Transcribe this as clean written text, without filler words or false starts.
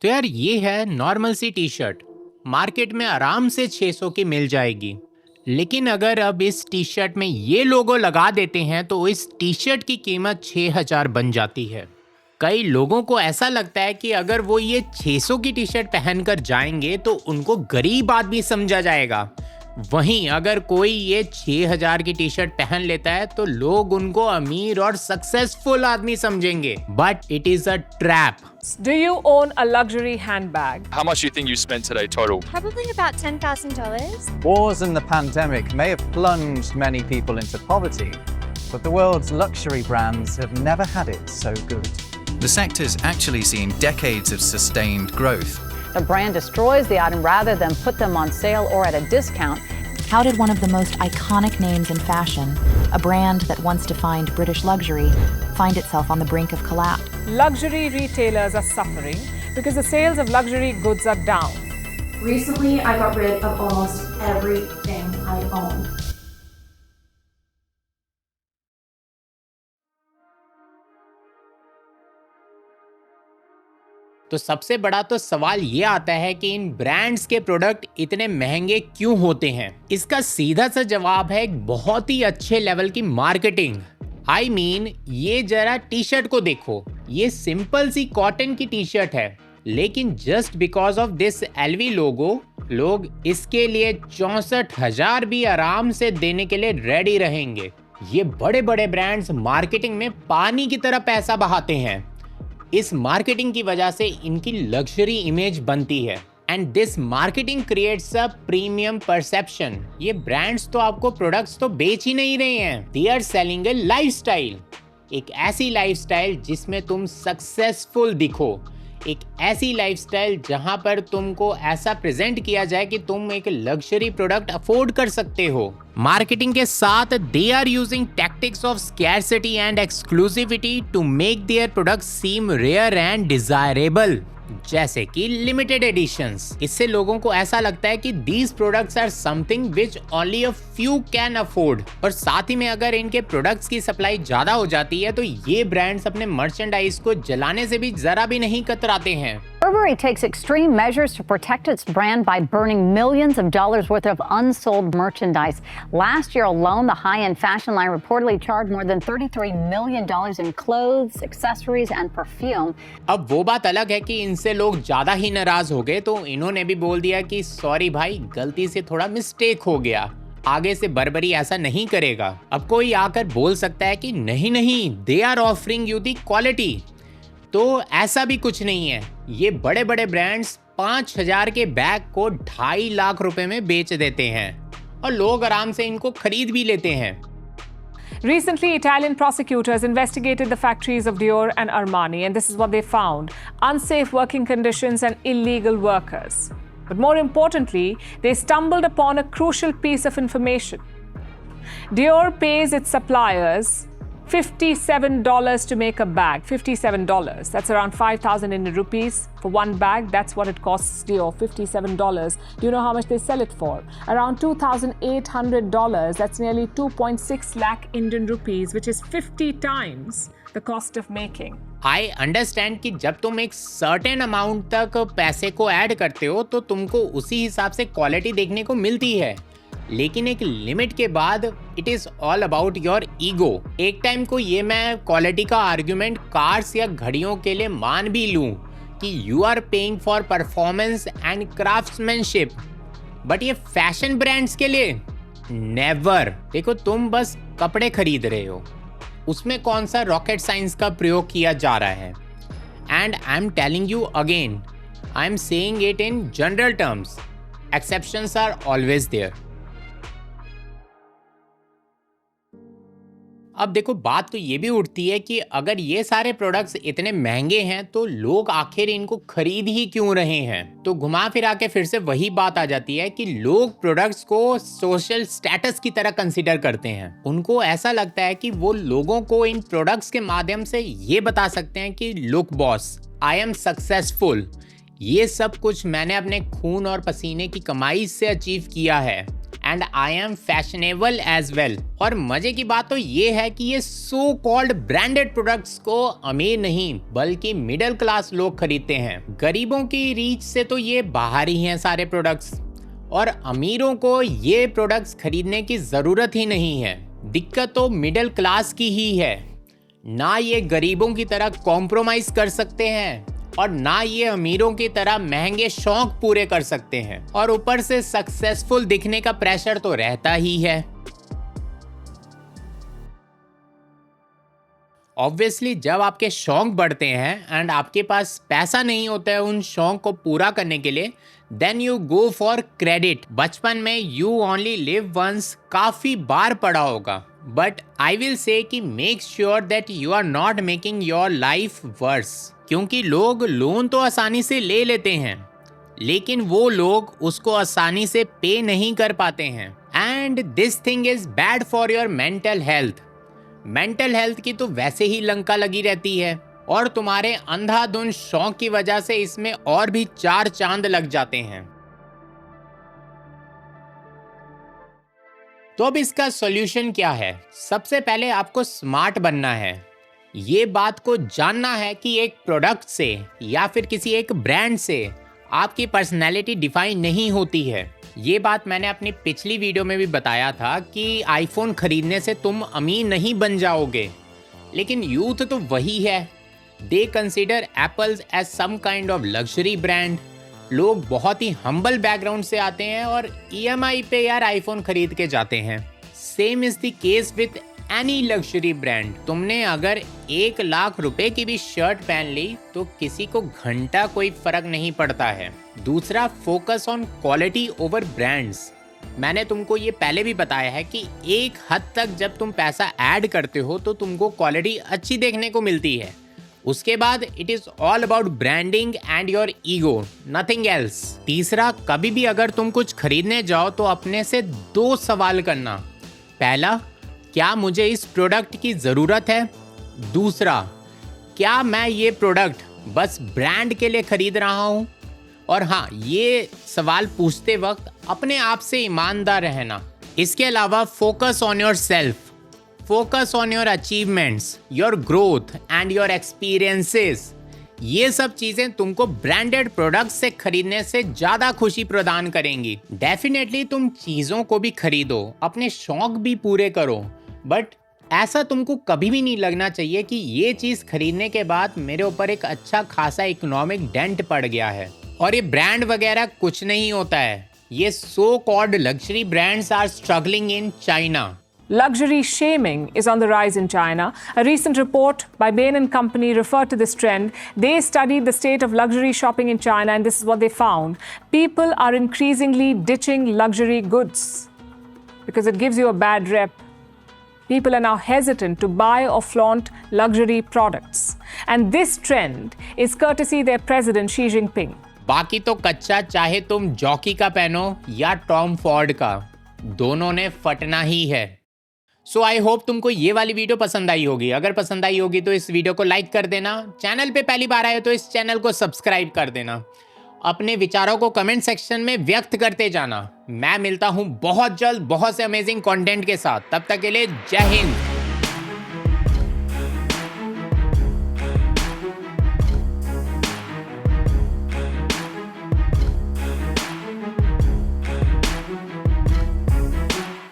तो यार ये है नॉर्मल सी टी शर्ट, मार्केट में आराम से 600 की मिल जाएगी। लेकिन अगर अब इस टी शर्ट में ये लोगो लगा देते हैं तो इस टी शर्ट की कीमत 6000 बन जाती है। कई लोगों को ऐसा लगता है कि अगर वो ये 600 की टी शर्ट पहनकर जाएंगे तो उनको गरीब आदमी समझा जाएगा। वहीं अगर कोई ये 6000 की टी शर्ट पहन लेता है तो लोग उनको अमीर और सक्सेसफुल आदमी समझेंगे। But it is a trap. Do you own a luxury handbag? How much do you think you spent today total? Probably about $10,000. Wars and the pandemic may have plunged many people into poverty, but the world's luxury brands have never had it so good. The sector's actually seen decades of sustained growth. The brand destroys the item rather than put them on sale or at a discount. Touted one of the most iconic names in fashion, a brand that once defined British luxury, find itself on the brink of collapse. Luxury retailers are suffering because the sales of luxury goods are down. Recently, I got rid of almost everything I own. तो सबसे बड़ा तो सवाल ये आता है कि इन brands के प्रोडक्ट इतने महंगे क्यों होते हैं। इसका सीधा सा जवाब है एक बहुत ही अच्छे लेवल की मार्केटिंग। आई मीन ये जरा टी शर्ट को देखो, ये सिंपल सी कॉटन की टी शर्ट है, लेकिन just because of this LV logo लोग इसके लिए 64,000 भी आराम से देने के लिए रेडी रहेंगे। ये बड़े बड़े ब्रांड्स मार्केटिंग में पानी की तरह पैसा बहाते हैं। इस मार्केटिंग की वजह से इनकी लग्जरी इमेज बनती है and this marketing creates a premium perception. ये ब्रांड्स तो आपको प्रोडक्ट्स तो बेच ही नहीं रहे हैं, they are selling a lifestyle. एक ऐसी लाइफस्टाइल जिसमें तुम सक्सेसफुल दिखो, एक ऐसी लाइफस्टाइल जहां पर तुमको ऐसा प्रेजेंट किया जाए कि तुम एक लग्जरी प्रोडक्ट अफोर्ड कर सकते हो। मार्केटिंग के साथ they are using tactics of scarcity and exclusivity to make their product seem rare and desirable, जैसे कि लिमिटेड एडिशंस। इससे लोगों को ऐसा लगता है कि these products are something which only a few can afford. और साथ ही में अगर इनके प्रोडक्ट्स की सप्लाई ज्यादा हो जाती है तो ये ब्रांड्स अपने मर्चेंडाइज को जलाने से भी जरा भी नहीं कतराते हैं। Burberry takes extreme measures to protect its brand by burning millions of dollars worth of unsold merchandise. Last year alone, the high-end fashion line reportedly charged more than $33 million in clothes, accessories, and perfume. अब वो बात अलग है कि इनसे लोग ज्यादा ही नाराज हो गए तो इन्होंने भी बोल दिया कि सॉरी भाई, गलती से थोड़ा मिस्टेक हो गया, आगे से बर्बरी ऐसा नहीं करेगा। अब कोई आकर बोल सकता है कि नहीं नहीं, they are offering you the quality. तो ऐसा भी कुछ नहीं है। ये बड़े बड़े ब्रांड्स 5000 के बैग को 2.5 लाख रुपए में बेच देते हैं और लोग आराम से इनको खरीद भी लेते हैं। Recently, Italian prosecutors investigated the factories of Dior and Armani, and this is what they found: unsafe working conditions and illegal workers. But more importantly, they stumbled upon a crucial piece of information. Dior pays its suppliers $57 to make a bag. $57. That's around 5,000 Indian rupees for one bag. That's what it costs Dior. $57. Do you know how much they sell it for? Around $2,800. That's nearly 2.6 lakh Indian rupees, which is 50 times the cost of making. I understand कि जब तुम एक certain amount तक पैसे को add करते हो तो तुमको उसी हिसाब से क्वालिटी देखने को मिलती है, लेकिन एक लिमिट के बाद it is all about your ego. एक टाइम को ये मैं क्वालिटी का आर्ग्यूमेंट कार्स या घड़ियों के लिए मान भी लूं कि you are paying for performance and craftsmanship, but ये फैशन ब्रांड्स के लिए नेवर। देखो, तुम बस कपड़े खरीद रहे हो, उसमें कौन सा रॉकेट साइंस का प्रयोग किया जा रहा है। And I am telling you again, I am saying it in general terms, exceptions are always there. अब देखो, बात तो ये भी उठती है कि अगर ये सारे प्रोडक्ट्स इतने महंगे हैं तो लोग आखिर इनको खरीद ही क्यों रहे हैं। तो घुमा फिरा के फिर से वही बात आ जाती है कि लोग प्रोडक्ट्स को सोशल स्टेटस की तरह कंसीडर करते हैं। उनको ऐसा लगता है कि वो लोगों को इन प्रोडक्ट्स के माध्यम से ये बता सकते हैं कि look boss, I am successful, ये सब कुछ मैंने अपने खून और पसीने की कमाई से अचीव किया है and I am fashionable as well. और मजे की बात तो ये है कि ये सो कॉल्ड ब्रांडेड प्रोडक्ट्स को अमीर नहीं बल्कि मिडिल क्लास लोग खरीदते हैं। गरीबों की रीच से तो ये बाहर ही हैं सारे प्रोडक्ट्स, और अमीरों को ये प्रोडक्ट्स खरीदने की ज़रूरत ही नहीं है। दिक्कत तो मिडिल क्लास की ही है, ना ये गरीबों की तरह कॉम्प्रोमाइज़ कर सकते हैं और ना ये अमीरों की तरह महंगे शौक पूरे कर सकते हैं, और ऊपर से सक्सेसफुल दिखने का प्रेशर तो रहता ही है। ऑब्वियसली जब आपके शौक बढ़ते हैं एंड आपके पास पैसा नहीं होता है उन शौक को पूरा करने के लिए, then you go for credit. बचपन में यू ओनली लिव वंस काफ़ी बार पढ़ा होगा, बट आई विल से कि make sure that you are not making your life worse. क्योंकि लोग लोन तो आसानी से ले लेते हैं, लेकिन वो लोग उसको आसानी से पे नहीं कर पाते हैं, and this thing is bad for your mental health. Mental health की तो वैसे ही लंका लगी रहती है, और तुम्हारे अंधाधुन शौक की वजह से इसमें और भी 4 चांद लग जाते हैं। तो अब इसका सॉल्यूशन क्या है? सबसे पहले आपको स्मार्ट बनना है। ये बात को जानना है कि एक प्रोडक्ट से या फिर किसी एक ब्रांड से आपकी पर्सनैलिटी डिफाइन नहीं होती है। ये बात मैंने अपनी पिछली वीडियो में भी बताया था कि आईफोन खरीदने से तुम अमीर नहीं बन जाओगे, लेकिन यूथ तो वही है। They consider Apples as some kind of luxury brand. लोग बहुत ही हम्बल बैकग्राउंड से आते हैं और EMI पे यार आईफोन खरीद के जाते हैं। Same is the case with any luxury brand. तुमने अगर 1 लाख रुपए की भी शर्ट पहन ली तो किसी को घंटा कोई फर्क नहीं पड़ता है। दूसरा, focus on quality over brands. मैंने तुमको ये पहले भी बताया है कि एक हद तक जब तुम पैसा ऐड करते हो तो तुमको क्वालिटी अच्छी देखने को मिलती है। उसके बाद it is all about branding and your ego, nothing else. तीसरा, कभी भी अगर तुम कुछ खरीदने जाओ तो अपने से 2 सवाल करना। पहला, क्या मुझे इस प्रोडक्ट की ज़रूरत है? दूसरा, क्या मैं ये प्रोडक्ट बस ब्रांड के लिए खरीद रहा हूँ? और हाँ, ये सवाल पूछते वक्त अपने आप से ईमानदार रहना। इसके अलावा focus on your self, focus on your achievements, your growth and your experiences. ये सब चीज़ें तुमको ब्रांडेड प्रोडक्ट से खरीदने से ज़्यादा खुशी प्रदान करेंगी। डेफिनेटली तुम चीज़ों को भी खरीदो, अपने शौक भी पूरे करो, बट ऐसा तुमको कभी भी नहीं लगना चाहिए कि ये चीज़ खरीदने के बाद मेरे ऊपर एक अच्छा खासा इकोनॉमिक डेंट पड़ गया है। और ये ब्रांड वगैरह कुछ नहीं होता है। ये so called luxury brands are struggling in China. Luxury shaming is on the rise in China. A recent report by Bain & Company referred to this trend. They studied the state of luxury shopping in China, and this is what they found. People are increasingly ditching luxury goods because it gives you a bad rep. People are now hesitant to buy or flaunt luxury products. And this trend is courtesy their president Xi Jinping. बाकी तो कच्चा चाहे तुम jockey का पहनो या Tom Ford का, दोनों ने फटना ही है। सो आई होप तुमको ये वाली वीडियो पसंद आई होगी। अगर पसंद आई होगी तो इस वीडियो को लाइक कर देना। चैनल पे पहली बार आए तो इस चैनल को सब्सक्राइब कर देना। अपने विचारों को कमेंट सेक्शन में व्यक्त करते जाना। मैं मिलता हूँ बहुत जल्द बहुत से अमेजिंग कंटेंट के साथ। तब तक के लिए जय हिंद।